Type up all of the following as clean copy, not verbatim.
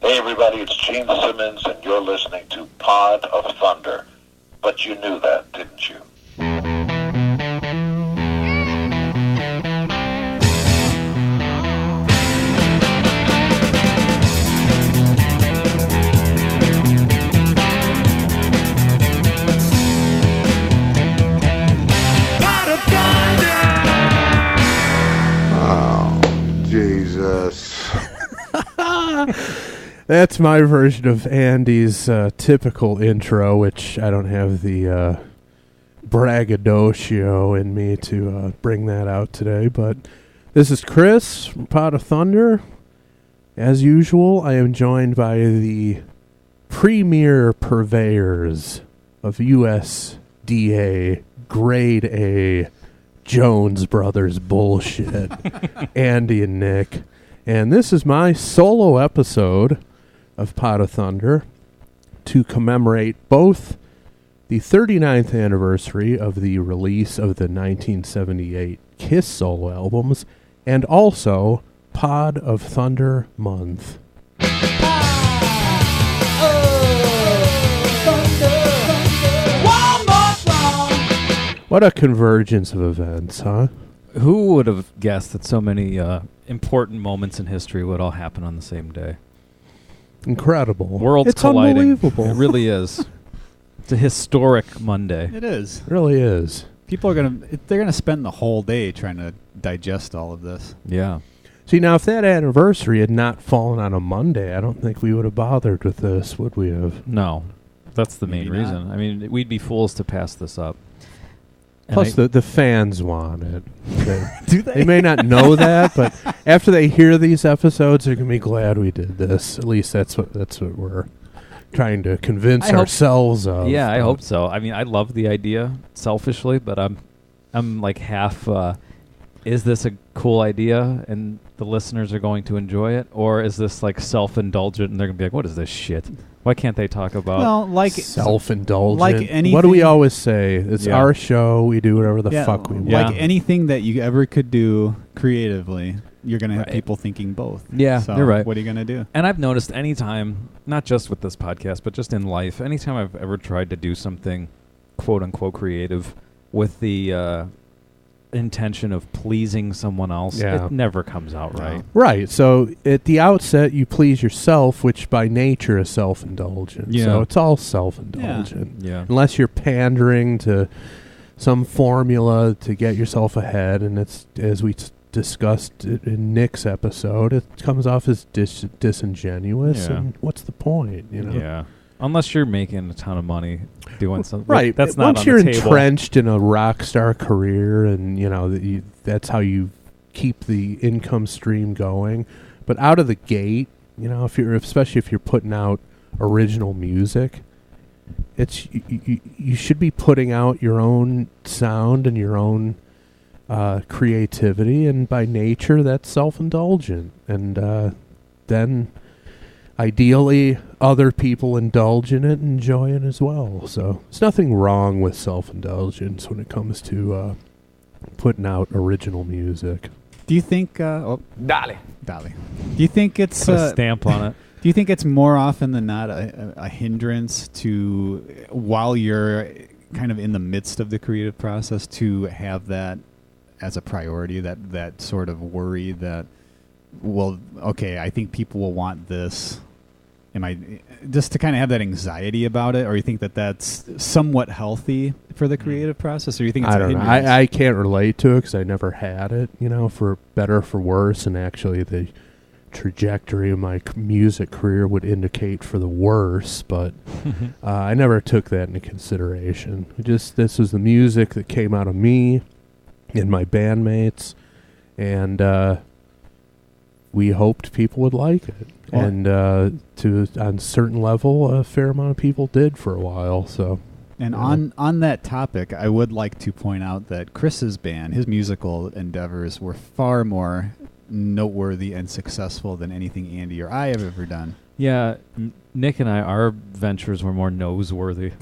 everybody, it's Gene Simmons, and you're listening to Pod of Thunder. But you knew that, didn't you? Jesus. That's my version of Andy's typical intro, which I don't have the braggadocio in me to bring that out today. But this is Chris from Pot of Thunder. As usual, I am joined by the premier purveyors of USDA Grade A Jones Brothers bullshit, Andy and Nick. And this is my solo episode of Pot of Thunder to commemorate both the 39th anniversary of the release of the 1978 Kiss solo albums and also Pod of Thunder Month. What a convergence of events, huh? Who would have guessed that so many important moments in history would all happen on the same day? Incredible. Worlds it's colliding. Unbelievable. It really is. It's a historic Monday. It is. It really is. People are they're gonna spend the whole day trying to digest all of this. Yeah. See, now, if that anniversary had not fallen on a Monday, I don't think we would have bothered with this, would we have? No. That's the main Maybe not. reason. I mean, we'd be fools to pass this up. Plus, the fans want it. Do they? They may not know that, but after they hear these episodes, they're going to be glad we did this. At least that's what we're trying to convince ourselves of. Yeah, I hope so. I mean, I love the idea selfishly, but I'm like half, is this a cool idea and the listeners are going to enjoy it? Or is this like self-indulgent and they're going to be like, what is this shit? Why can't they talk about self-indulgent? Like anything. What do we always say? It's our show. We do whatever the fuck we want. Like anything that you ever could do creatively, you're going to have people thinking both. Yeah, so you're right. What are you going to do? And I've noticed anytime, not just with this podcast, but just in life, anytime I've ever tried to do something quote-unquote creative with the intention of pleasing someone else, it never comes out right. Right. So at the outset, you please yourself, which by nature is self-indulgent. Yeah. So it's all self-indulgent. Yeah. Unless you're pandering to some formula to get yourself ahead, and it's, as we discussed in Nick's episode, it comes off as disingenuous. Yeah. And what's the point? You know? Yeah. Unless you're making a ton of money doing something. Right. That's not Once on you're the table. entrenched in a rock star career and, you know, that's how you keep the income stream going. But out of the gate, you know, especially if you're putting out original music, it's you should be putting out your own sound and your own creativity. And by nature, that's self-indulgent. And then ideally, other people indulge in it and enjoy it as well. So there's nothing wrong with self-indulgence when it comes to putting out original music. Do you think... Dali. Do you think it's... Put a stamp on it. Do you think it's more often than not a hindrance to, while you're kind of in the midst of the creative process, to have that as a priority, that sort of worry that, well, okay, I think people will want this. Just to kind of have that anxiety about it, or you think that that's somewhat healthy for the creative process, or you think it's I don't know. I can't relate to it because I never had it, you know, for better or for worse, and actually the trajectory of my music career would indicate for the worse, but I never took that into consideration. This was the music that came out of me and my bandmates, and we hoped people would like it. And on a certain level, a fair amount of people did for a while. So, and on that topic, I would like to point out that Chris's band, his musical endeavors, were far more noteworthy and successful than anything Andy or I have ever done. Yeah, Nick and our ventures were more noseworthy.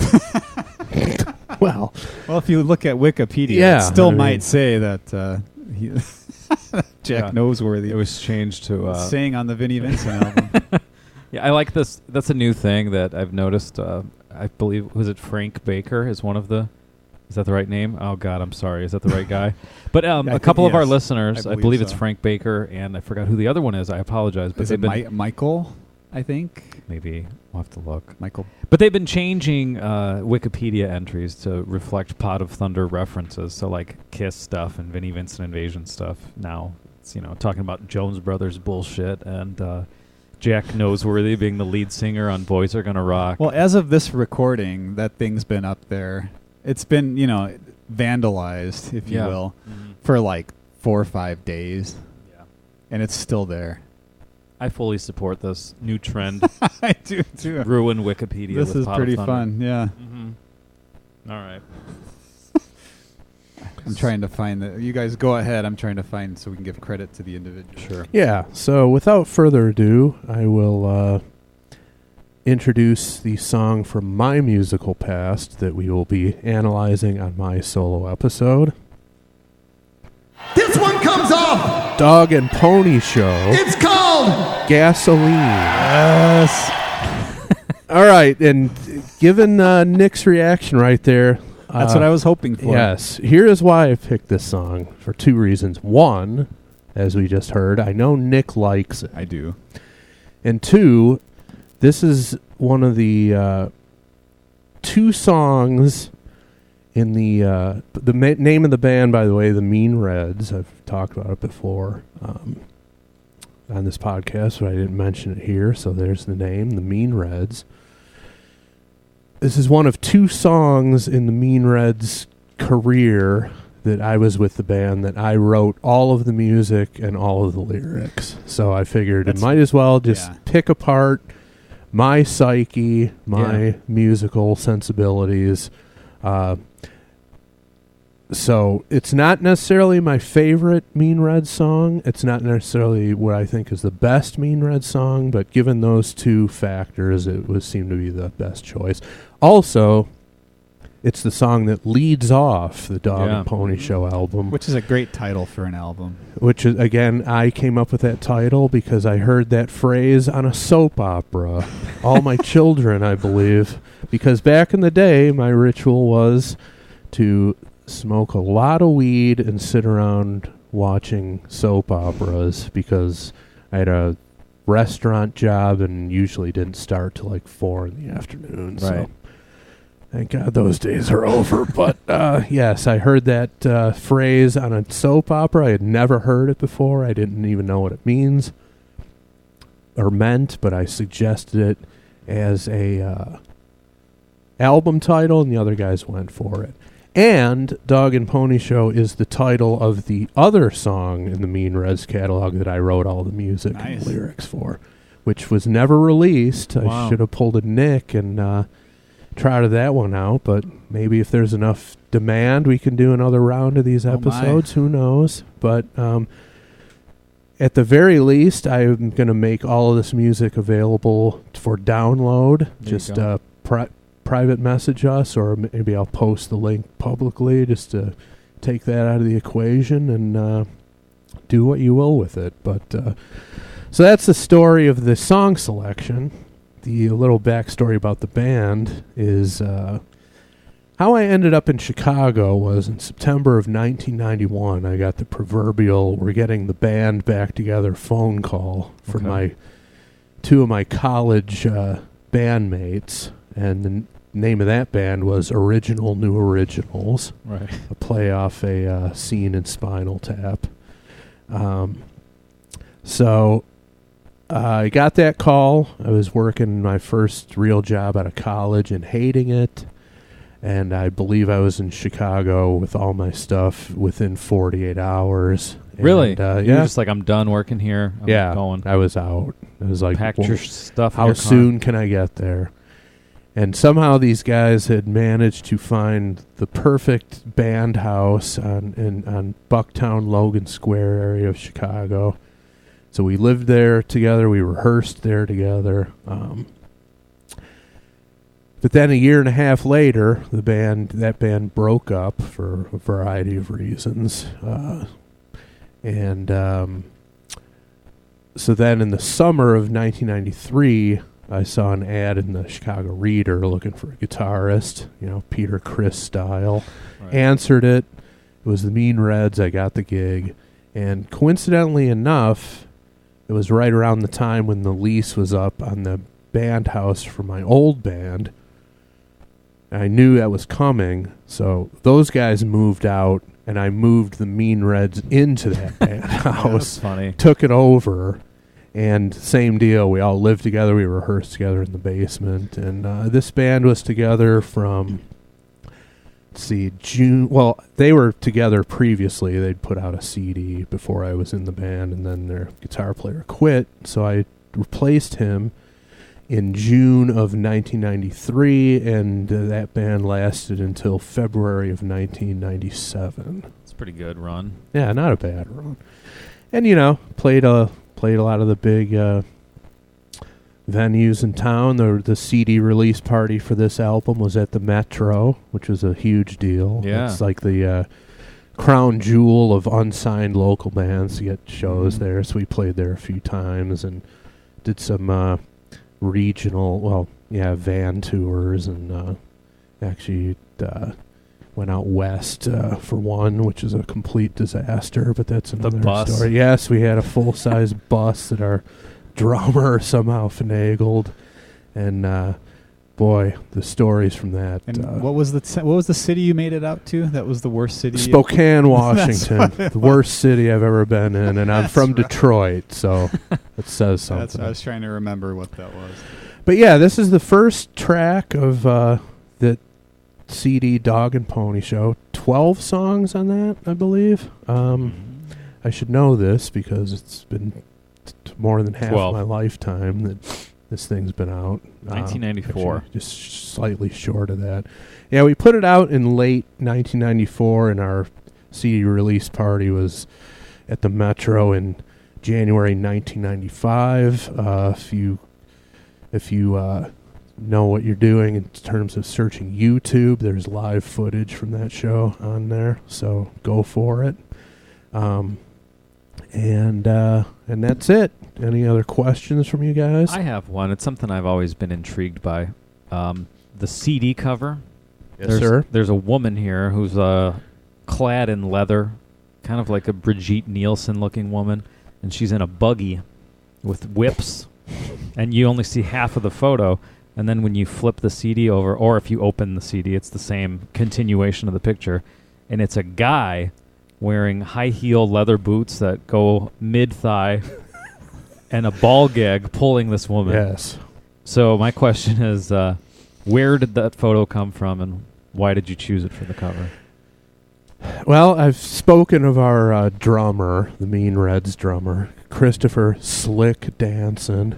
Well, if you look at Wikipedia, it still might say that Jack Noseworthy. It was changed to sang on the Vinnie Vincent album. Yeah, I like this. That's a new thing that I've noticed. I believe, was it Frank Baker is one of the... Is that the right name? Oh, God, I'm sorry. Is that the right guy? But a couple of our listeners, I believe it's Frank Baker, and I forgot who the other one is. I apologize. But is it Michael, I think? Maybe. We'll have to look. Michael. But they've been changing Wikipedia entries to reflect Pod of Thunder references. So, like, Kiss stuff and Vinnie Vincent Invasion stuff. Now, it's, talking about Jones Brothers bullshit and... Jack Noseworthy being the lead singer on Boys Are Gonna Rock. Well, as of this recording, that thing's been up there. It's been, vandalized, if you will, for like 4 or 5 days. Yeah. And it's still there. I fully support this new trend. I do, too. Ruin Wikipedia This with is Pod pretty of Thunder. fun, yeah. Mm-hmm. All right. I'm trying to find you guys go ahead. I'm trying to find so we can give credit to the individual. Sure. Yeah, so without further ado, I will introduce the song from my musical past that we will be analyzing on my solo episode. This one comes off. Dog and Pony Show. It's called Gasoline. Yes. All right, and given Nick's reaction right there... That's what I was hoping for. Yes. Here is why I picked this song, for 2 reasons. One, as we just heard, I know Nick likes it. I do. And 2, this is one of the 2 songs in the name of the band, by the way, the Mean Reds. I've talked about it before on this podcast, but I didn't mention it here, so there's the name, the Mean Reds. This is one of 2 songs in the Mean Reds' career that I was with the band that I wrote all of the music and all of the lyrics. So I figured it might as well just pick apart my psyche, my musical sensibilities. So it's not necessarily my favorite Mean Reds song. It's not necessarily what I think is the best Mean Reds song, but given those 2 factors, it would seem to be the best choice. Also, it's the song that leads off the Dog and Pony Show album. Which is a great title for an album. Which is, again, I came up with that title because I heard that phrase on a soap opera. All my children, I believe. Because back in the day, my ritual was to smoke a lot of weed and sit around watching soap operas because I had a restaurant job and usually didn't start till like 4 in the afternoon. Right. So thank God those days are over. But yes, I heard that phrase on a soap opera. I had never heard it before. I didn't even know what it means or meant, but I suggested it as a album title, and the other guys went for it. And Dog and Pony Show is the title of the other song in the Mean Reds catalog that I wrote all the music and lyrics for, which was never released. Wow. I should have pulled a Nick and trotted that one out, but maybe if there's enough demand, we can do another round of these episodes. Who knows? But at the very least, I'm going to make all of this music available for download. Just private message us, or maybe I'll post the link publicly just to take that out of the equation and do what you will with it. But so that's the story of the song selection. The little backstory about the band is how I ended up in Chicago was in September of 1991. I got the proverbial "we're getting the band back together" phone call from my 2 of my college bandmates, and the name of that band was Original New Originals, right? A play off a scene in Spinal Tap. So I got that call. I was working my first real job out of college and hating it. And I believe I was in Chicago with all my stuff within 48 hours. Really? And, you were just like, I'm done working here. I'm going. I was out. I was like, packed your stuff. How soon can I get there? And somehow these guys had managed to find the perfect band house on Bucktown, Logan Square area of Chicago. So we lived there together. We rehearsed there together. But then a year and a half later, that band broke up for a variety of reasons. And so then in the summer of 1993, I saw an ad in the Chicago Reader looking for a guitarist, Peter Criss style. Right. Answered it. It was the Mean Reds. I got the gig. And coincidentally enough, it was right around the time when the lease was up on the band house for my old band. I knew that was coming, so those guys moved out, and I moved the Mean Reds into that band house. That's funny. Took it over, and same deal. We all lived together. We rehearsed together in the basement, and this band was together from, June. Well, they were together previously. They'd put out a CD before I was in the band, and then their guitar player quit, so I replaced him in June of 1993, and that band lasted until February of 1997. It's a pretty good run. Yeah, not a bad run. And played a lot of the big venues in town. The CD release party for this album was at the Metro, which was a huge deal. Yeah. It's like the crown jewel of unsigned local bands to get shows there. So we played there a few times and did some regional, van tours, and actually went out west for one, which is a complete disaster, but that's another bus. story. Yes, we had a full-size bus that our drummer somehow finagled, and boy, the stories from that. And what was the city you made it out to? That was the worst city. Spokane, Washington, the worst city I've ever been in, and I'm from Detroit, so it says something. I was trying to remember what that was. But yeah, this is the first track of the CD Dog and Pony Show. 12 songs on that, I believe. I should know this because it's been more than half 12. my lifetime that this thing's been out. 1994. Actually, just slightly short of that. Yeah, we put it out in late 1994, and our CD release party was at the Metro in January 1995. If you know what you're doing in terms of searching YouTube, there's live footage from that show on there, so go for it. And that's it. Any other questions from you guys? I have one. It's something I've always been intrigued by. The CD cover. Yes, sir. There's a woman here who's clad in leather, kind of like a Brigitte Nielsen-looking woman, and she's in a buggy with whips, and you only see half of the photo. And then when you flip the CD over, or if you open the CD, it's the same continuation of the picture, and it's a guy wearing high-heel leather boots that go mid-thigh and a ball gag pulling this woman. Yes. So my question is, where did that photo come from, and why did you choose it for the cover? Well, I've spoken of our drummer, the Mean Reds drummer, Christopher Slick Danson.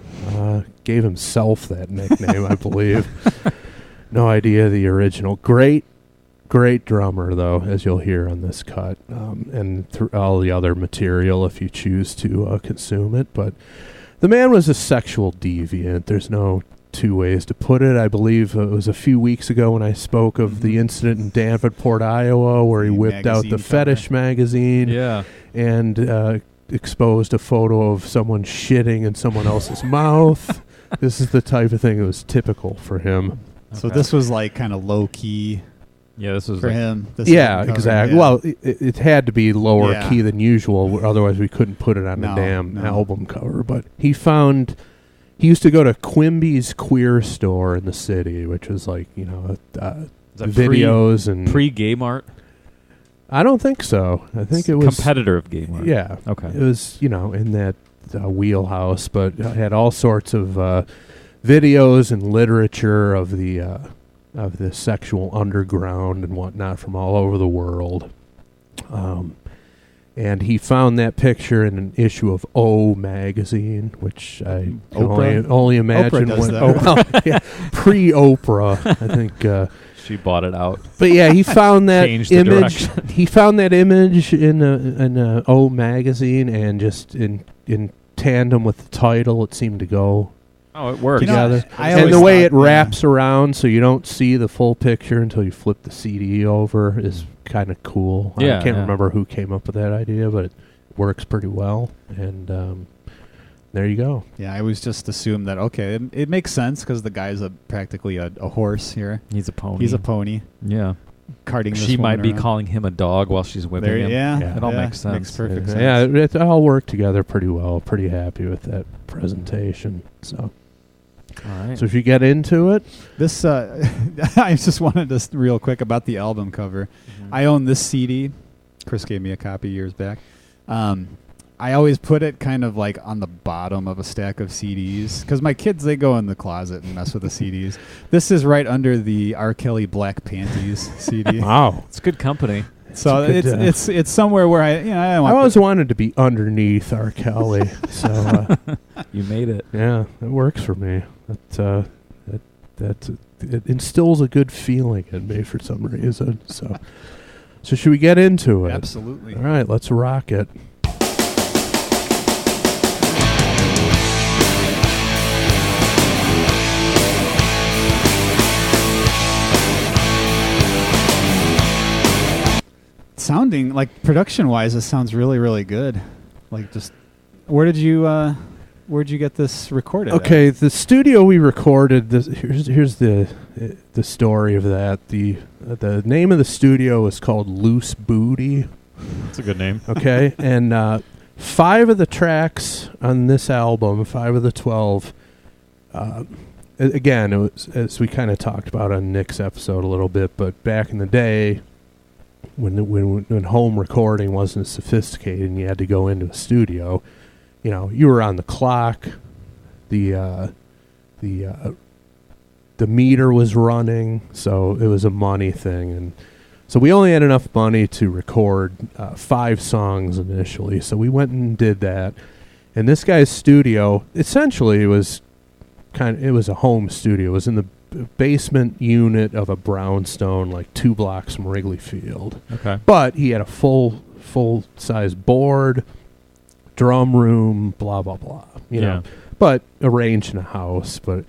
Gave himself that nickname, I believe. No idea the original. Great drummer, though, as you'll hear on this cut, and all the other material if you choose to consume it. But the man was a sexual deviant. There's no two ways to put it. I believe it was a few weeks ago when I spoke of the incident in Davenport, Iowa, where he whipped out the Fetish magazine and exposed a photo of someone shitting in someone else's mouth. This is the type of thing that was typical for him. So this was like kind of low key. Yeah, this was for like him. Exactly. Yeah. Well, it had to be lower key than usual, otherwise we couldn't put it on the damn album cover. But he used to go to Quimby's Queer Store in the city, which was like, videos and pre-Gay Mart. I don't think so. I think it was competitor of Gay Mart. Yeah. Okay. It was, in that wheelhouse, but it had all sorts of videos and literature of the sexual underground and whatnot from all over the world. And he found that picture in an issue of O magazine, which I can only imagine pre-Oprah. I think she bought it out. But yeah, he found that image. Direction. He found that image in a O magazine, and just in tandem with the title, it seemed to go. Oh, it works. Together. And the way it wraps around, so you don't see the full picture until you flip the CD over, is kind of cool. I can't remember who came up with that idea, but it works pretty well, and there you go. Yeah, I always just assumed that, okay, it makes sense because the guy's practically a horse here. He's a pony. He's a pony. Yeah. Carting this She might woman be around. calling him a dog while she's whipping There, him. yeah, It all yeah, makes sense. Makes perfect sense. Yeah, it all worked together pretty well. Pretty happy with that presentation. So All right. if you get into it, This, I just wanted to real quick about the album cover. I own this CD. Chris gave me a copy years back. I always put it kind of like on the bottom of a stack of CDs because my kids, they go in the closet and mess with the CDs. This is right under the R. Kelly Black Panties CD. wow. It's good company. So It's a good, it's somewhere where I don't I want always wanted to be underneath R. Kelly. So You made it. yeah, it works for me. It instills a good feeling in me for some reason. So should we get into it? absolutely. All right, let's rock it. Sounding like production-wise, this sounds really, really good. Like, just where'd you get this recorded? Okay, the studio we recorded this. Here's the story of that. The name of the studio is called Loose Booty. That's a good name. Okay, and 5 of the tracks on this album, 5 of the 12. Again, it was, as we kind of talked about on Nick's episode a little bit, but back in the day, when home recording wasn't as sophisticated and you had to go into a studio, you were on the clock, the meter was running, so it was a money thing, and so we only had enough money to record 5 songs initially. So we went and did that, and this guy's studio essentially was a home studio. It was in the basement unit of a brownstone, like 2 blocks from Wrigley Field. Okay. But he had a full size board, drum room, blah blah blah. You know, but arranged in a house. But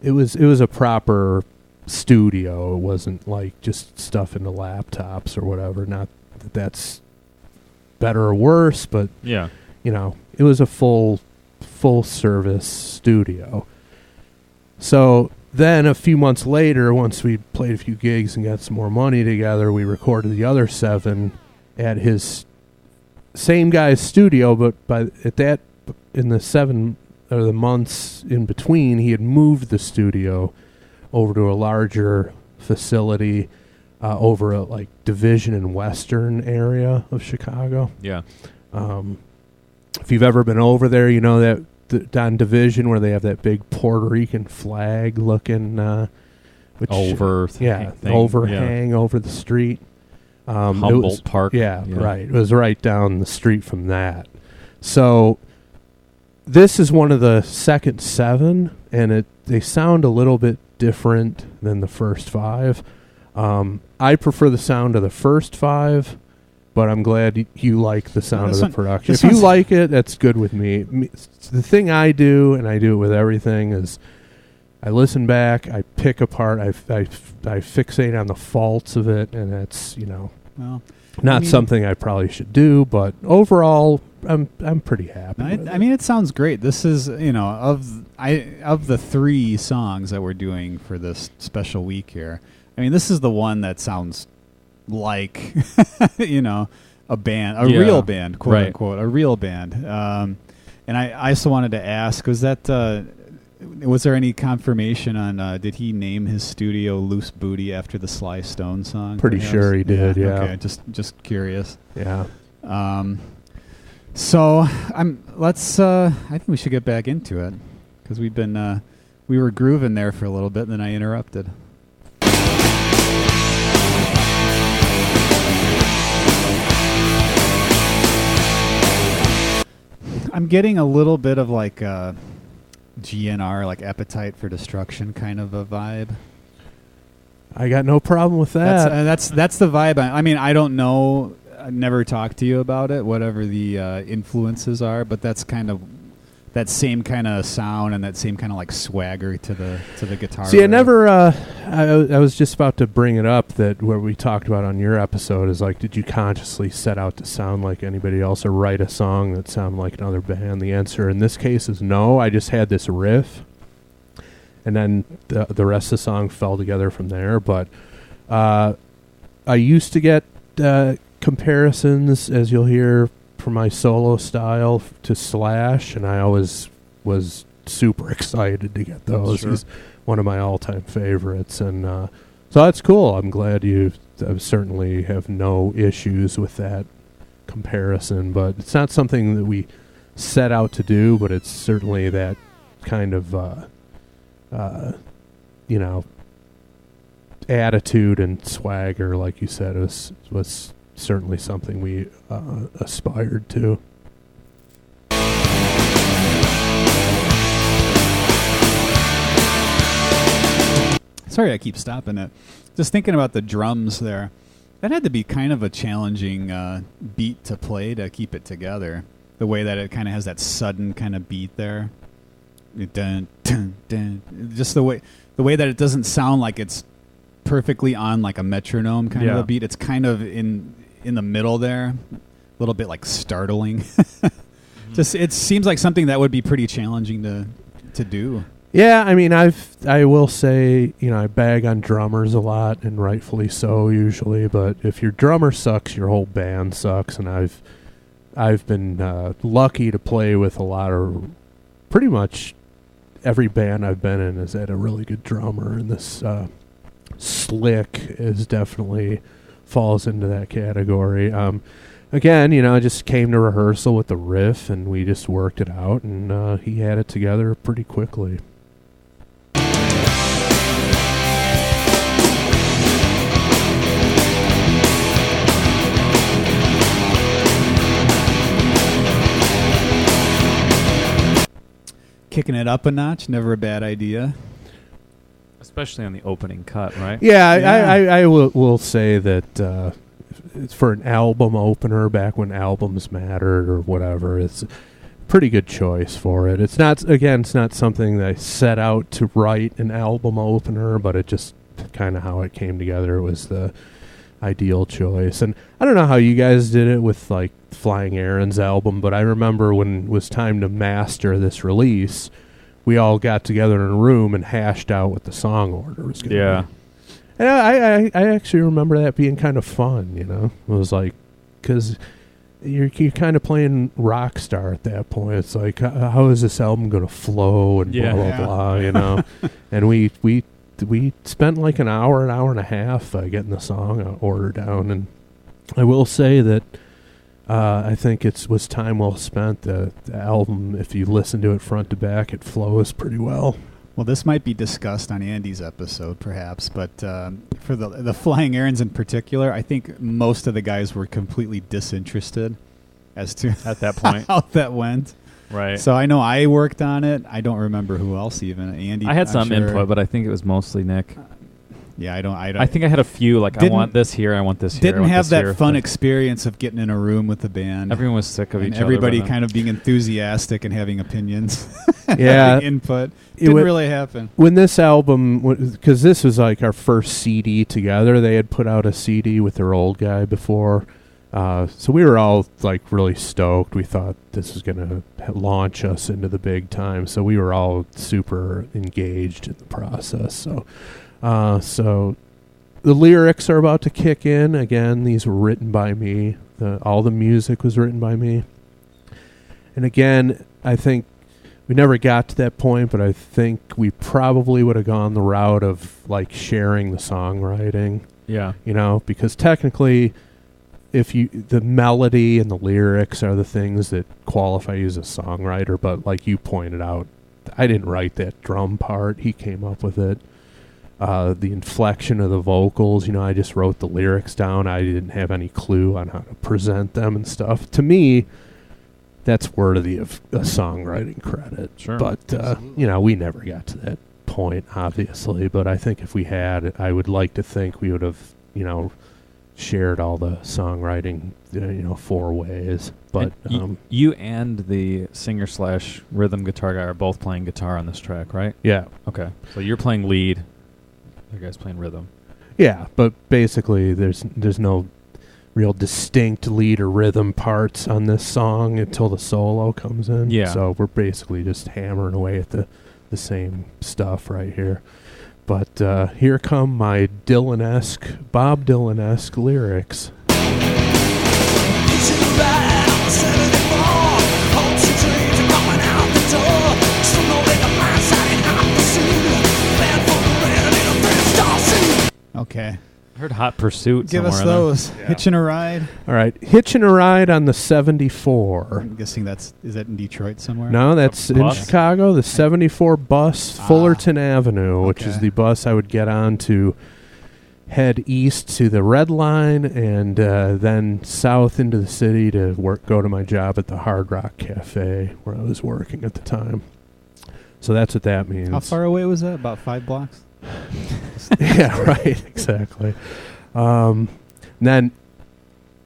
it was a proper studio. It wasn't like just stuff into laptops or whatever. Not that that's better or worse, but Yeah. it was a full service studio. So then a few months later, once we played a few gigs and got some more money together, we recorded the other 7 at his same guy's studio. But in the 7 or the months in between, he had moved the studio over to a larger facility over a like Division and Western area of Chicago. Yeah. If you've ever been over there, you know that on Division where they have that big Puerto Rican flag looking overhang over the street. Humboldt Park. Yeah, right. It was right down the street from that. So this is one of the second 7, and they sound a little bit different than the first 5. I prefer the sound of the first 5. But I'm glad you like the sound of the production. If you like it, that's good with me. The thing I do, and I do it with everything, is I listen back, I pick apart, I fixate on the faults of it, and that's something I probably should do. But overall, I'm pretty happy. I mean, it sounds great. This is of the 3 songs that we're doing for this special week here. I mean, this is the one that sounds like a band, a real band, quote unquote, a real band. And I also wanted to ask, was there any confirmation on did he name his studio Loose Booty after the Sly Stone song? Pretty sure he did. Yeah. Okay, just curious. Yeah. So I think we should get back into it because we were grooving there for a little bit and then I interrupted. I'm getting a little bit of like GNR, like Appetite for Destruction kind of a vibe. I got no problem with that. That's the vibe. I mean, I don't know. I've never talked to you about it, whatever the influences are, but that's kind of that same kind of sound and that same kind of like swagger to the guitar. See, I never. I was just about to bring it up that what we talked about on your episode is like, did you consciously set out to sound like anybody else or write a song that sounded like another band? The answer in this case is no. I just had this riff, and then the rest of the song fell together from there. But I used to get comparisons, as you'll hear, for my solo style to Slash, and I always was super excited to get those. Sure. He's one of my all-time favorites, and so that's cool. I'm glad you certainly have no issues with that comparison, but it's not something that we set out to do, but it's certainly that kind of attitude and swagger, like you said, was certainly something we aspired to. Sorry, I keep stopping it. Just thinking about the drums there. That had to be kind of a challenging beat to play to keep it together. The way that it kind of has that sudden kind of beat there. Dun, dun, dun. Just the way that it doesn't sound like it's perfectly on like a metronome kind of a beat. It's kind of in the middle there, a little bit like startling. Just it seems like something that would be pretty challenging to do. Yeah, I mean, I will say, I bag on drummers a lot, and rightfully so usually. But if your drummer sucks, your whole band sucks. And I've been lucky to play with a lot of, pretty much every band I've been in has had a really good drummer, and this Slick is definitely falls into that category. Again, I just came to rehearsal with the riff, and we just worked it out, and he had it together pretty quickly. Kicking it up a notch, never a bad idea. Especially on the opening cut, right? Yeah, I will say that it's for an album opener, back when albums mattered or whatever, it's a pretty good choice for it. It's not something that I set out to write an album opener, but it just kind of how it came together was the ideal choice. And I don't know how you guys did it with like Flying Aaron's album, but I remember when it was time to master this release, we all got together in a room and hashed out what the song order was going to be. And I actually remember that being kind of fun, It was like, because you're kind of playing rock star at that point. It's like, how is this album going to flow and blah, blah, blah, And we spent like an hour and a half getting the song order down. And I will say that I think it was time well spent. The album, if you listen to it front to back, it flows pretty well. Well, this might be discussed on Andy's episode, perhaps, but for the Flying Aaron's in particular, I think most of the guys were completely disinterested as to at that point how that went. Right. So I know I worked on it. I don't remember who else even. Andy. I had I'm some sure. input, but I think it was mostly Nick. Yeah, I don't. I think I had a few. Like, I want this here. I want this here. Didn't have that fun experience of getting in a room with the band. Everyone was sick of each other. Everybody kind of being enthusiastic and having opinions. Yeah, having input. Didn't really happen. When this album, because this was like our first CD together. They had put out a CD with their old guy before, so we were all like really stoked. We thought this was going to launch us into the big time. So we were all super engaged in the process. So the lyrics are about to kick in. Again, these were written by me. All the music was written by me. And again, I think we never got to that point, but I think we probably would have gone the route of like sharing the songwriting. Yeah. Because technically, the melody and the lyrics are the things that qualify you as a songwriter, but like you pointed out, I didn't write that drum part. He came up with it. The inflection of the vocals, I just wrote the lyrics down. I didn't have any clue on how to present them and stuff. To me, that's worthy of a songwriting credit. Sure. But, we never got to that point, obviously. But I think if we had, I would like to think we would have, shared all the songwriting, 4 ways. But you and the singer / rhythm guitar guy are both playing guitar on this track, right? yeah, Okay. So you're playing lead. You guys playing rhythm. yeah. But basically, there's no real distinct lead or rhythm parts on this song until the solo comes in. Yeah. So we're basically just hammering away at the same stuff right here. But here come my Bob Dylan-esque lyrics. Okay. I heard Hot Pursuit. Give us somewhere in those. Yeah. Hitching a ride. All right, hitching a ride on the 74. I'm guessing is that in Detroit somewhere? No, that's A in bus? Chicago. The 74 bus, Fullerton Avenue, which is okay. the bus I would get on to head east to the Red Line and then south into the city to go to my job at the Hard Rock Cafe where I was working at the time. So that's what that means. How far away was that? About 5 blocks? Yeah, right, exactly. Then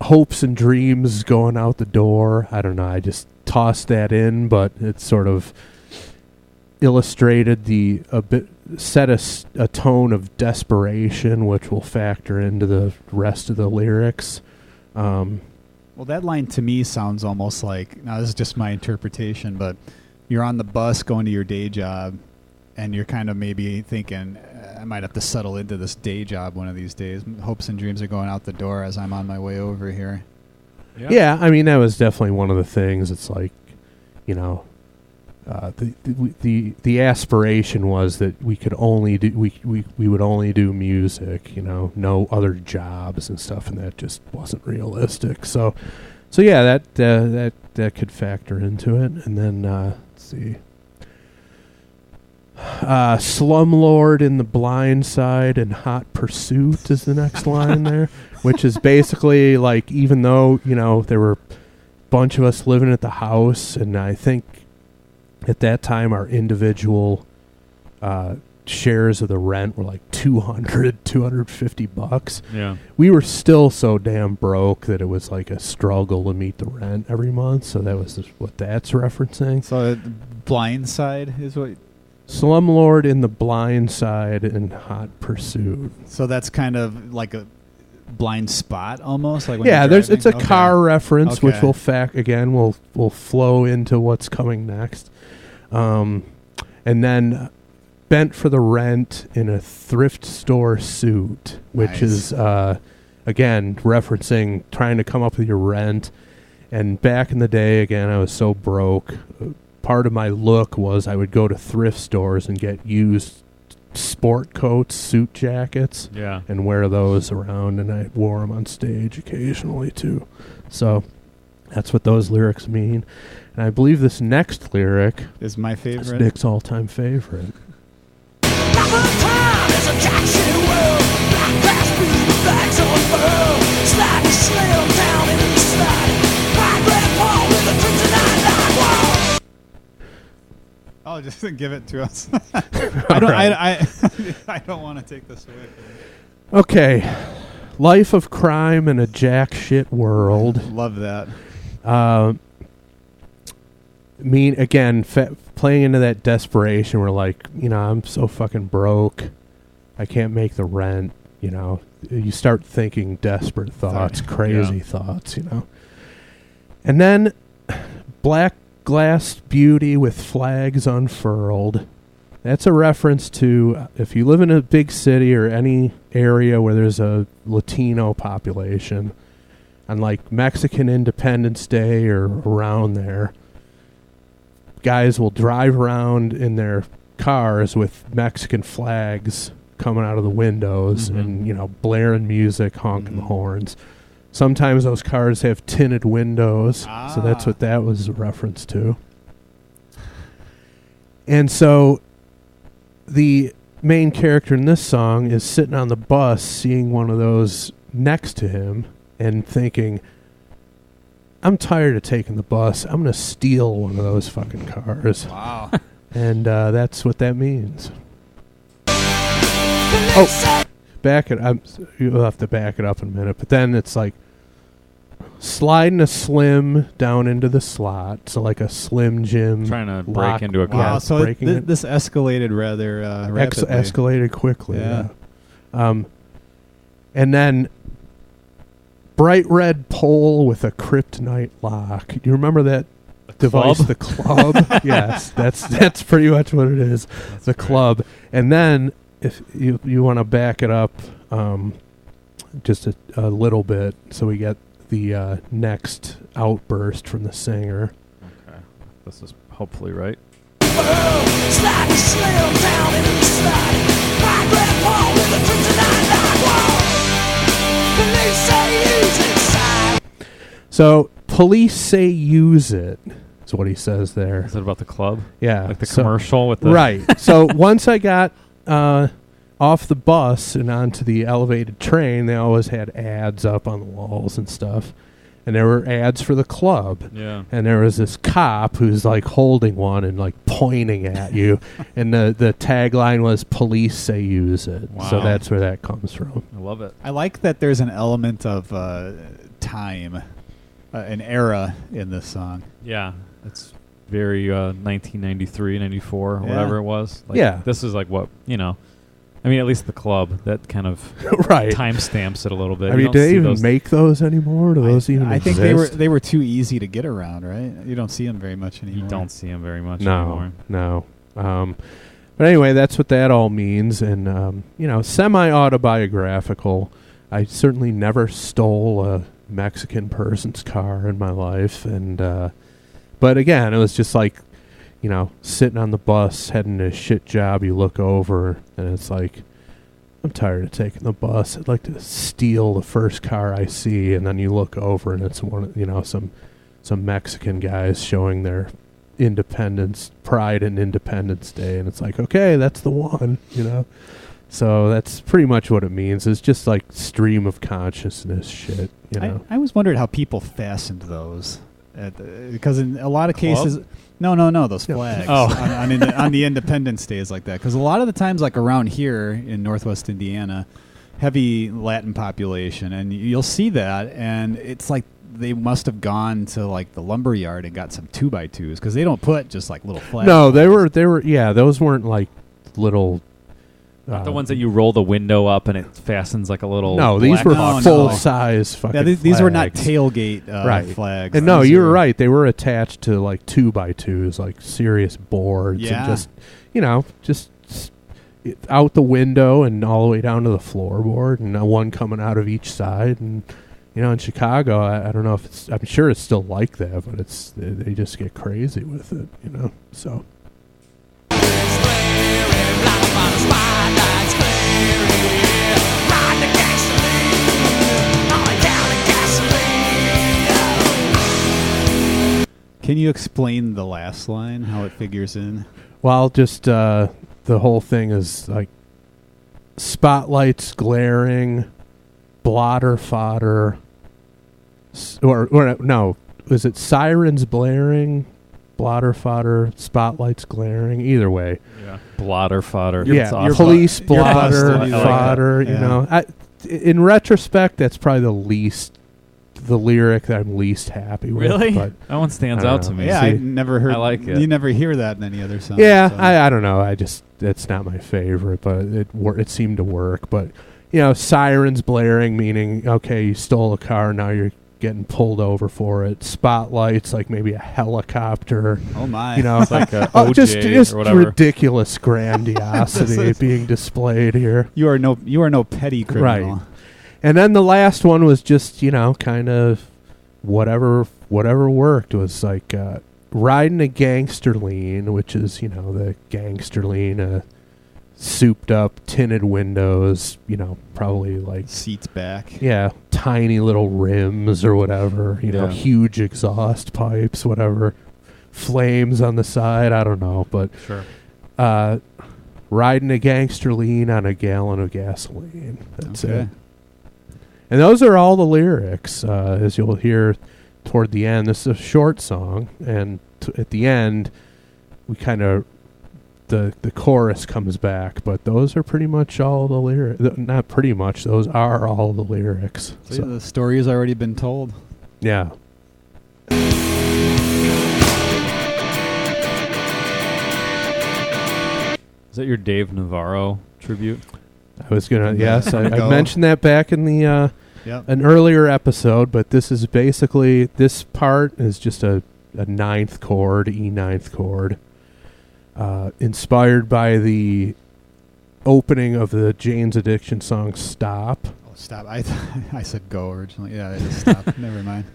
hopes and dreams going out the door. I don't know. I just tossed that in, but it sort of illustrated set a tone of desperation, which will factor into the rest of the lyrics. Well, that line to me sounds almost like, now this is just my interpretation, but you're on the bus going to your day job, and you're kind of maybe thinking, I might have to settle into this day job one of these days. Hopes and dreams are going out the door as I'm on my way over here. Yeah, I mean, that was definitely one of the things. It's like, the aspiration was that we could only do we would only do music, no other jobs and stuff, and that just wasn't realistic. So yeah, that could factor into it. And then let's see. Slumlord in the Blind Side and Hot Pursuit is the next line there, which is basically like, even though, there were a bunch of us living at the house, and I think at that time our individual shares of the rent were like $250. Yeah. We were still so damn broke that it was like a struggle to meet the rent every month, so that was what that's referencing. So the Blind Side is what... Slumlord in the Blind Side and Hot Pursuit. So that's kind of like a blind spot almost, like when Yeah, you're it's a driving? car reference, which Okay. will flow into what's coming next. And then Bent for the Rent in a Thrift Store Suit, which Nice. is again referencing trying to come up with your rent. And back in the day, again, I was so broke. Part of my look was I would go to thrift stores and get used sport coats, suit jackets, Yeah. and wear those around, and I wore them on stage occasionally too. So that's what those lyrics mean. And I believe this next lyric Is my is favorite. Nick's all-time favorite. Oh, just give it to us. I don't want to take this away. Okay. Life of crime in a jack shit world. Love that. Playing into that desperation, we're like, I'm so fucking broke. I can't make the rent, You start thinking desperate thoughts, crazy thoughts, And then Black Glass Beauty with Flags Unfurled. That's a reference to if you live in a big city or any area where there's a Latino population, on like Mexican Independence Day or around there, guys will drive around in their cars with Mexican flags coming out of the windows and, blaring music, honking the horns. Sometimes those cars have tinted windows, so that's what that was a reference to. And so the main character in this song is sitting on the bus seeing one of those next to him and thinking, I'm tired of taking the bus. I'm going to steal one of those fucking cars. Wow. And that's what that means. Oh, You'll have to back it up in a minute. But then it's like sliding a Slim down into the slot, so like a Slim Jim. Trying to lock, break into a car. Wow, so breaking it. this escalated rather rapidly. Escalated quickly. Yeah. And then bright red pole with a kryptonite lock. Do you remember that device? club? The club. Yes, that's pretty much what it is. The club. And then if you want to back it up just a little bit, so we get the next outburst from the singer. Okay. This is hopefully right. So, police say use it, is what he says there. Is it about the club? Yeah. Like the commercial with the... Right. So, once I got off the bus and onto the elevated train, they always had ads up on the walls and stuff. And there were ads for the club. Yeah. And there was this cop who's like holding one and like pointing at you. And the tagline was police say use it. Wow. So that's where that comes from. I love it. I like that there's an element of time, an era in this song. Yeah. It's very 1993, 94, Yeah. whatever it was. Like, Yeah. This is like what, I mean, at least the club, that kind of Right. timestamps it a little bit. I You mean, don't do they see even those- make those anymore? Do those even I think exist? they were too easy to get around, right? You don't see them very much anymore. You don't see them very much No, anymore. no. But anyway, that's what that all means. And, semi-autobiographical. I certainly never stole a Mexican person's car in my life. And but again, it was just like, sitting on the bus, heading to a shit job, you look over, and it's like, I'm tired of taking the bus. I'd like to steal the first car I see. And then you look over, and it's some Mexican guys showing their pride in Independence Day, and it's like, okay, that's the one, So that's pretty much what it means. It's just like stream of consciousness shit, I always wondered how people fastened those, because in a lot of cases, no, those flags on the Independence Days like that. Because a lot of the times, like around here in Northwest Indiana, heavy Latin population, and you'll see that, and it's like they must have gone to like the lumber yard and got some 2x2s, because they don't put just like little flags. No, they were those weren't like little. Not the ones that you roll the window up and it fastens like a little. No, these were No, full no. size fucking. Yeah, these were not flags. tailgate Right. flags. And no, These you were were- right. They were attached to like 2x2s, like serious boards, Yeah. and just out the window and all the way down to the floorboard, and one coming out of each side. And in Chicago, I don't know if I'm sure it's still like that, but they just get crazy with it, So. Can you explain the last line, how it figures in? Well, just the whole thing is like spotlights glaring, blotter fodder, or no, is it sirens blaring, blotter fodder, spotlights glaring? Either way, Yeah. Blotter fodder. yeah, That's awesome. police You're blotter busted. I like fodder. that. In retrospect, that's probably the lyric that I'm least happy with. Really? But That one stands I don't out to know. me. Yeah, See, I never heard. I like it. You never hear that in any other song. yeah, so. I don't know. It's not my favorite, but it seemed to work. But sirens blaring, meaning okay, you stole a car, now you're getting pulled over for it. Spotlights, like maybe a helicopter. Oh my! It's like a OJ just or whatever. ridiculous grandiosity being displayed here. you are no petty criminal. Right. And then the last one was just kind of whatever worked. It was like riding a gangster lean, which is the gangster lean, souped up tinted windows, probably like Seats back. yeah, tiny little rims or whatever, Yeah. huge exhaust pipes, whatever, flames on the side, I don't know, but Sure. riding a gangster lean on a gallon of gasoline. That's Okay. it. And those are all the lyrics, as you'll hear toward the end. This is a short song, and at the end, we kind of the chorus comes back, but those are pretty much all the lyrics. Not pretty much; those are all the lyrics. So the story has already been told. Yeah. Is that your Dave Navarro tribute? I was gonna. Yes, I Go. mentioned that back in the an earlier episode, but this is basically, this part is just a ninth chord, E ninth chord, inspired by the opening of the Jane's Addiction song "Stop." Oh, stop! I said go originally. Yeah, I just stopped. Never mind.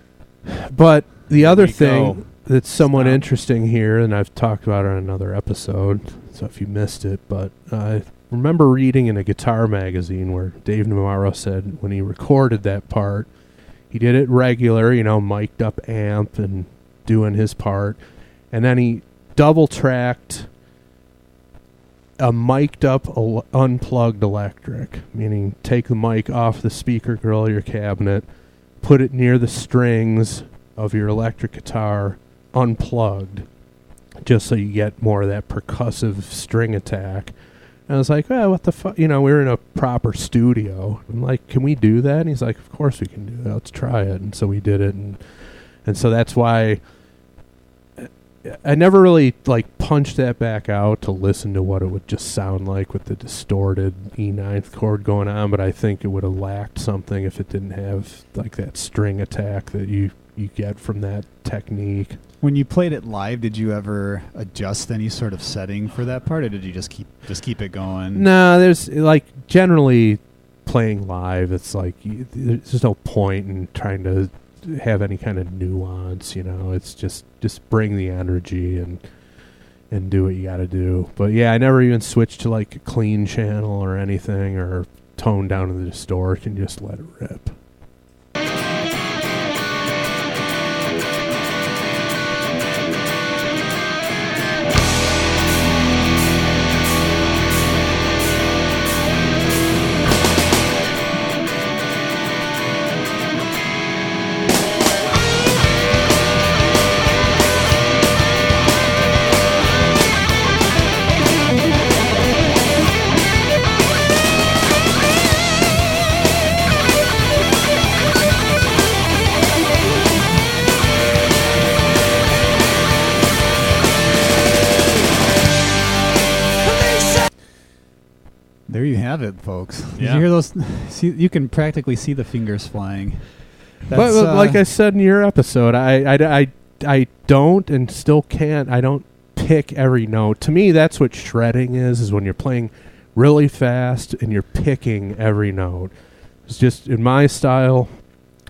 But the other we thing go. that's somewhat Stop. interesting here, and I've talked about it on another episode, so if you missed it, but I remember reading in a guitar magazine where Dave Navarro said when he recorded that part, he did it regular, mic'd up amp and doing his part, and then he double tracked a mic'd up unplugged electric, meaning take the mic off the speaker grill of your cabinet, put it near the strings of your electric guitar unplugged, just so you get more of that percussive string attack. And I was like, well, what the fuck? We were in a proper studio. I'm like, can we do that? And he's like, of course we can do that. Let's try it. And so we did it. And so that's why I never really punched that back out to listen to what it would just sound like with the distorted E ninth chord going on. But I think it would have lacked something if it didn't have that string attack that you get from that technique. When you played it live, did you ever adjust any sort of setting for that part, or did you just keep it going? No, there's generally playing live, it's there's no point in trying to have any kind of nuance, It's just bring the energy and do what you got to do. But yeah, I never even switched to a clean channel or anything, or tone down to the distortion, just let it rip. There you have it, folks. Did Yeah. you hear those? You can practically see the fingers flying. But like I said in your episode, I don't and still can't. I don't pick every note. To me, that's what shredding is when you're playing really fast and you're picking every note. It's just, in my style,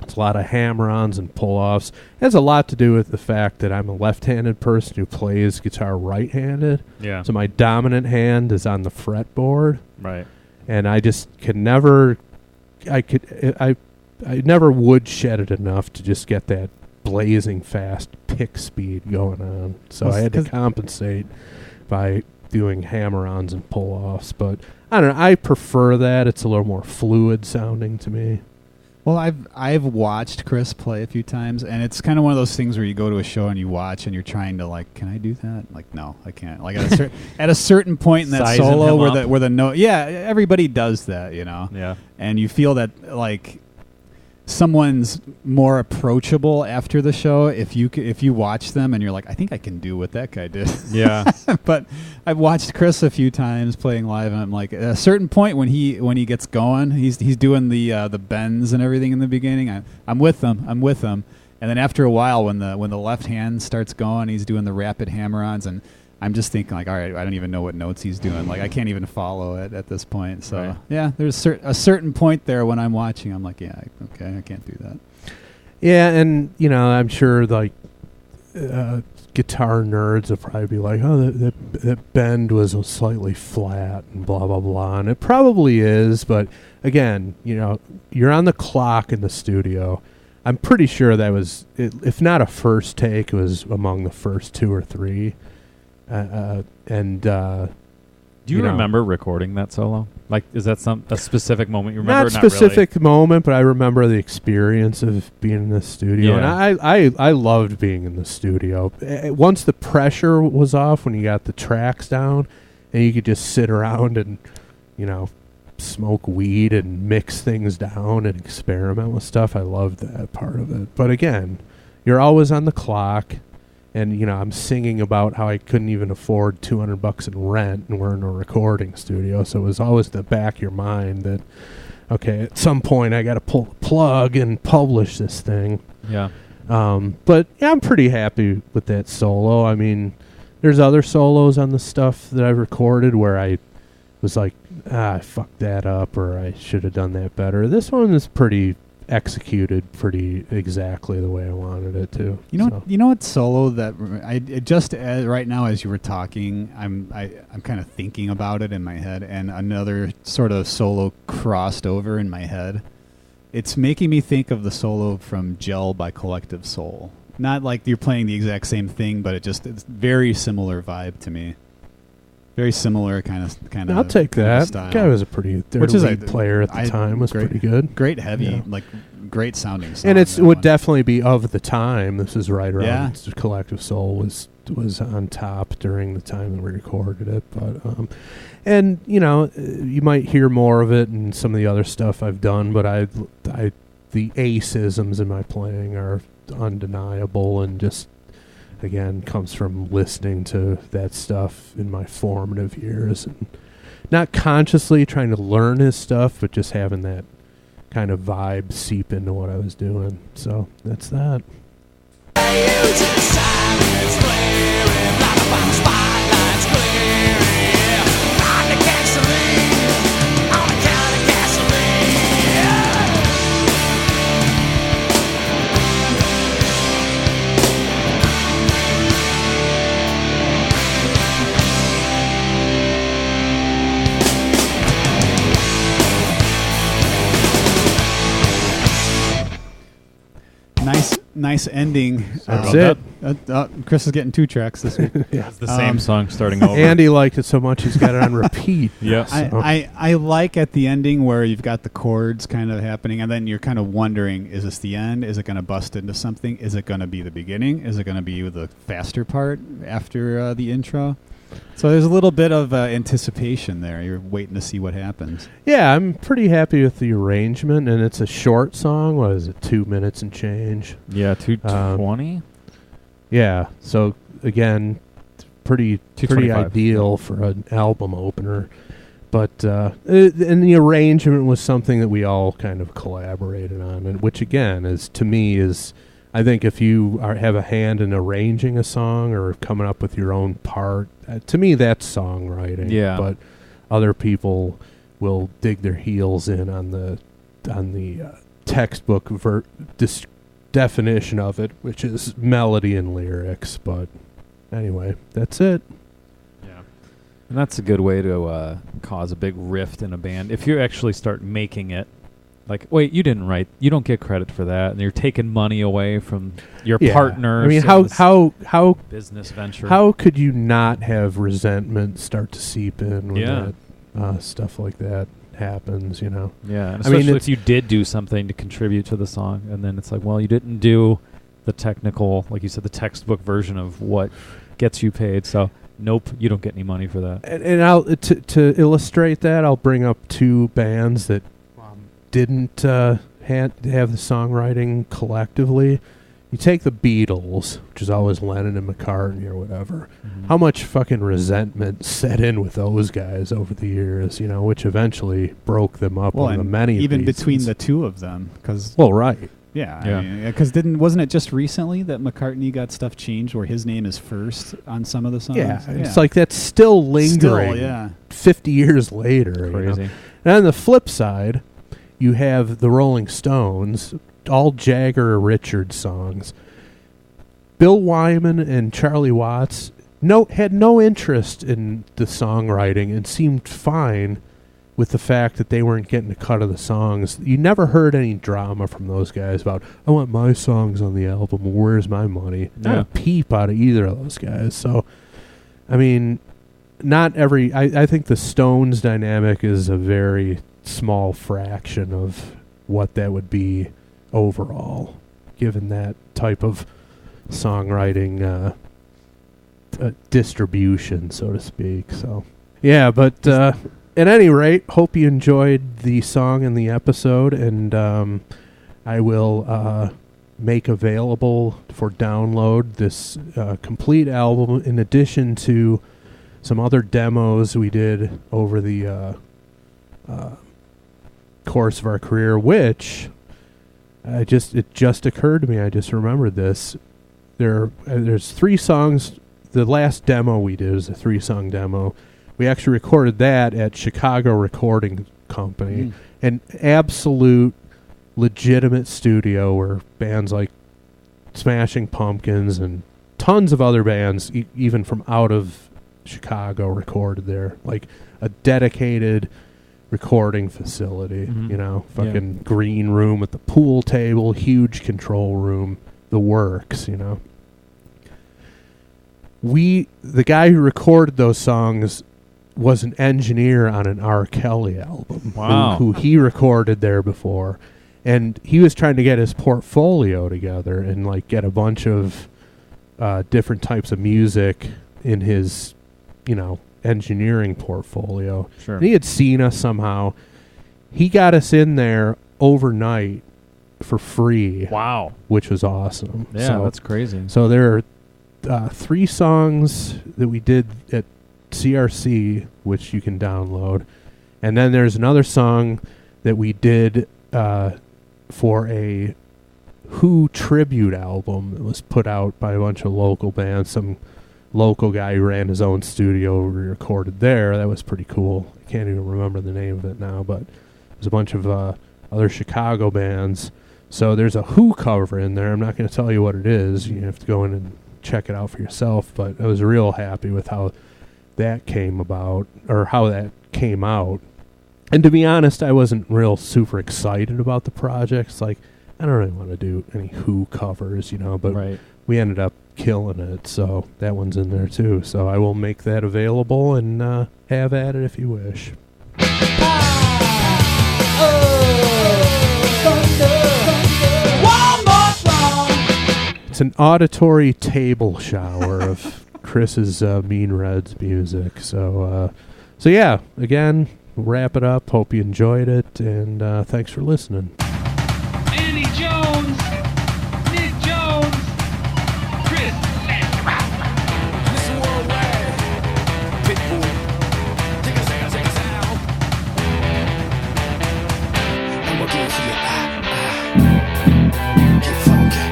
it's a lot of hammer-ons and pull-offs. It has a lot to do with the fact that I'm a left-handed person who plays guitar right-handed. Yeah. So my dominant hand is on the fretboard. Right. And I just can never, I never would shed it enough to just get that blazing fast pick speed going on. So I had to compensate by doing hammer-ons and pull-offs. But I don't know, I prefer that. It's a little more fluid sounding to me. Well, I've watched Chris play a few times, and it's kind of one of those things where you go to a show and you watch and you're trying to can I do that? No, I can't. At a certain point in that Sizing solo him where the note, yeah, everybody does that, Yeah. and you feel that someone's more approachable after the show if you watch them and you're like, I think I can do what that guy did. Yeah. But I've watched Chris a few times playing live, and I'm like, at a certain point when he gets going, he's doing the bends and everything in the beginning. I'm with him, and then after a while, when the left hand starts going, he's doing the rapid hammer-ons, and I'm just thinking all right, I don't even know what notes he's doing. I can't even follow it at this point. So Right. yeah, there's a certain point there when I'm watching, I'm like, yeah, okay, I can't do that. Yeah, and I'm sure guitar nerds will probably be like, oh, that bend was slightly flat and blah blah blah, and it probably is. But again, you're on the clock in the studio. I'm pretty sure that was, if not a first take, it was among the first 2 or 3. Do you remember recording that solo? Is that a specific moment you remember? Not specific moment, but I remember the experience of being in the studio. Yeah. And I loved being in the studio. Once the pressure was off, when you got the tracks down, and you could just sit around and, you know, smoke weed and mix things down and experiment with stuff. I loved that part of it. But again, you're always on the clock, and, you know, I'm singing about how I couldn't even afford $200 in rent, and we're in a recording studio, so it was always in the back of your mind that, okay, at some point I got to pull the plug and publish this thing. Yeah. But yeah, I'm pretty happy with that solo. I mean, there's other solos on the stuff that I've recorded where I was like, I fucked that up, or I should have done that better. This one is pretty executed pretty exactly the way I wanted it to. You know what solo that right now as you were talking, I'm kind of thinking about it in my head, and another sort of solo crossed over in my head. It's making me think of the solo from Gel by Collective Soul. Not like you're playing the exact same thing, but it's very similar vibe to me. Very similar kind of. I'll take that. Style. Guy was a pretty lead player at the time. Was great, pretty good. Great heavy, yeah. like great sounding song. And it would definitely be of the time. This is right around. Yeah. Collective Soul was on top during the time that we recorded it. But and you know, you might hear more of it in some of the other stuff I've done. But the ace-isms in my playing are undeniable, and just, again, comes from listening to that stuff in my formative years, and not consciously trying to learn his stuff, but just having that kind of vibe seep into what I was doing. So that's that. Nice ending. That's it. Chris is getting 2 tracks this week. Yeah. It's the same song starting over. Andy liked it so much he's got it on repeat. Yeah. I like at the ending where you've got the chords kind of happening, and then you're kind of wondering, is this the end? Is it going to bust into something? Is it going to be the beginning? Is it going to be the faster part after the intro? So there's a little bit of anticipation there. You're waiting to see what happens. Yeah, I'm pretty happy with the arrangement, and it's a short song. What is it, 2 minutes and change? Yeah, 2:20. Yeah, so again, pretty ideal for an album opener. But and the arrangement was something that we all kind of collaborated on, and which again is, to me, is, I think if you have a hand in arranging a song or coming up with your own part, to me that's songwriting. Yeah. But other people will dig their heels in on the textbook definition of it, which is melody and lyrics. But anyway, that's it. Yeah. And that's a good way to cause a big rift in a band. If you actually start making it, like, wait, you didn't write. You don't get credit for that, and you're taking money away from your partners. I mean, how business venture? How could you not have resentment start to seep in when that stuff like that happens? You know. Yeah, and especially if you did do something to contribute to the song, and then it's like, well, you didn't do the technical, like you said, the textbook version of what gets you paid. So, nope, you don't get any money for that. And I'll to illustrate that, I'll bring up 2 bands that didn't have the songwriting collectively. You take the Beatles, which is always Lennon and McCartney or whatever. Mm-hmm. How much fucking resentment set in with those guys over the years, you know, which eventually broke them up on the many even reasons. Between the 2 of them, because right. Yeah, because wasn't it just recently that McCartney got stuff changed where his name is first on some of the songs? Yeah, it's like that's still lingering. 50 years later. Crazy. You know? And on the flip side, you have the Rolling Stones, all Jagger Richards songs. Bill Wyman and Charlie Watts had no interest in the songwriting and seemed fine with the fact that they weren't getting a cut of the songs. You never heard any drama from those guys about, I want my songs on the album, where's my money? Not a peep out of either of those guys. So, I mean, I think the Stones dynamic is a very small fraction of what that would be overall, given that type of songwriting distribution, so to speak. So Yeah, but at any rate, hope you enjoyed the song and the episode, and I will make available for download this complete album in addition to some other demos we did over the course of our career, which it just occurred to me. I just remembered this. There's 3 songs. The last demo we did was a 3-song demo. We actually recorded that at Chicago Recording Company, an absolute legitimate studio where bands like Smashing Pumpkins and tons of other bands, even from out of Chicago, recorded there. Like a dedicated recording facility, fucking green room with the pool table, huge control room, the works, The guy who recorded those songs was an engineer on an R. Kelly album. Wow. Who he recorded there before. And he was trying to get his portfolio together and like get a bunch of different types of music in his, engineering portfolio. Sure. And he had seen us somehow. He got us in there overnight for free. Wow. Which was awesome. Yeah, that's crazy. So there are 3 songs that we did at CRC, which you can download. And then there's another song that we did for a Who tribute album that was put out by a bunch of local bands. Some local guy who ran his own studio recorded there. That was pretty cool. I can't even remember the name of it now, but there's a bunch of other Chicago bands. So there's a Who cover in there. I'm not going to tell you what it is. You have to go in and check it out for yourself, but I was real happy with how that came about, or how that came out. And to be honest, I wasn't real super excited about the project. It's like, I don't really want to do any Who covers, but we ended up killing it, so that one's in there too. So I will make that available and have at it if you wish. It's an auditory table shower of Chris's Mean Reds music. So yeah, again, wrap it up. Hope you enjoyed it, and thanks for listening. Andy Jones, Nick Jones, Chris. Listen worldwide, Pitbull, take us out. And we're going for your get funky,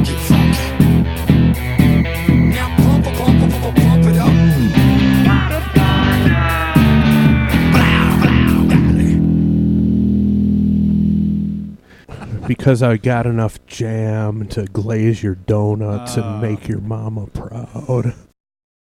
get funky. Now pump it up. Because I got enough jam to glaze your donuts and make your mama proud.